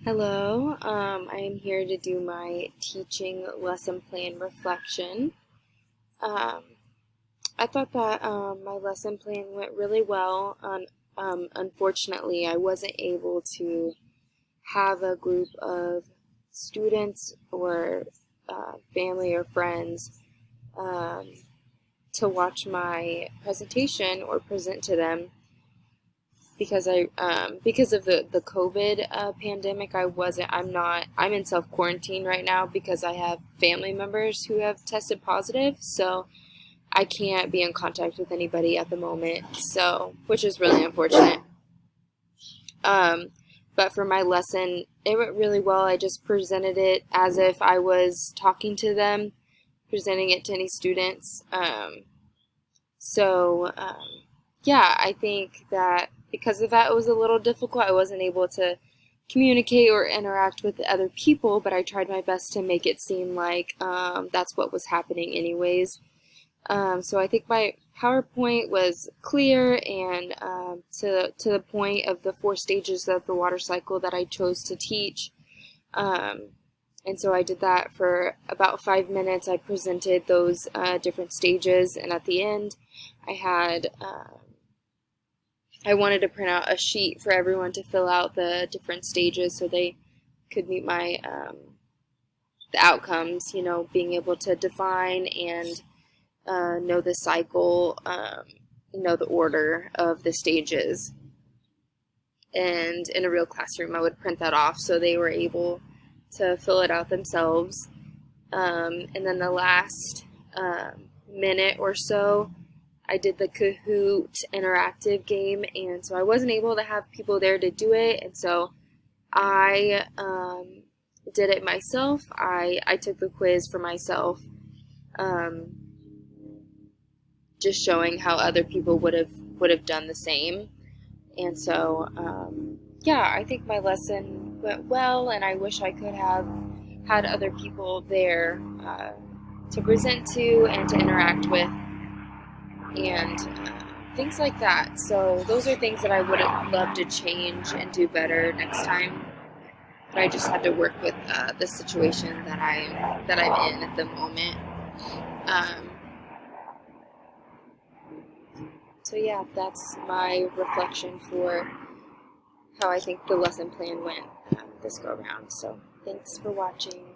Hello, I am here to do my teaching lesson plan reflection. Um, I thought that my lesson plan went really well. Unfortunately, I wasn't able to have a group of students or family or friends um, to watch my presentation or present to them because of the COVID pandemic. I'm in self quarantine right now because I have family members who have tested positive, so I can't be in contact with anybody at the moment, so which is really unfortunate. Um, but for my lesson, it went really well. I just presented it as if I was talking to them, presenting it to any students. So, yeah, I think that because of that, it was a little difficult. I wasn't able to communicate or interact with the other people, but I tried my best to make it seem like that's what was happening anyways. So I think my PowerPoint was clear and to the point of the 4 stages of the water cycle that I chose to teach. Um, and so I did that for about 5 minutes. I presented those different stages, and at the end, I had I wanted to print out a sheet for everyone to fill out the different stages so they could meet my the outcomes. You know, being able to define and know the cycle, know the order of the stages. And in a real classroom, I would print that off so they were able to fill it out themselves. And then the last minute or so, I did the Kahoot interactive game, and so I wasn't able to have people there to do it, and so I did it myself. I took the quiz for myself, um, just showing how other people would have done the same. And so, yeah, I think my lesson went well, and I wish I could have had other people there to present to and to interact with, and things like that. So those are things that I would love to change and do better next time. But I just had to work with the situation that I'm in at the moment. Um, so yeah, that's my reflection for how I think the lesson plan went this go around. So thanks for watching.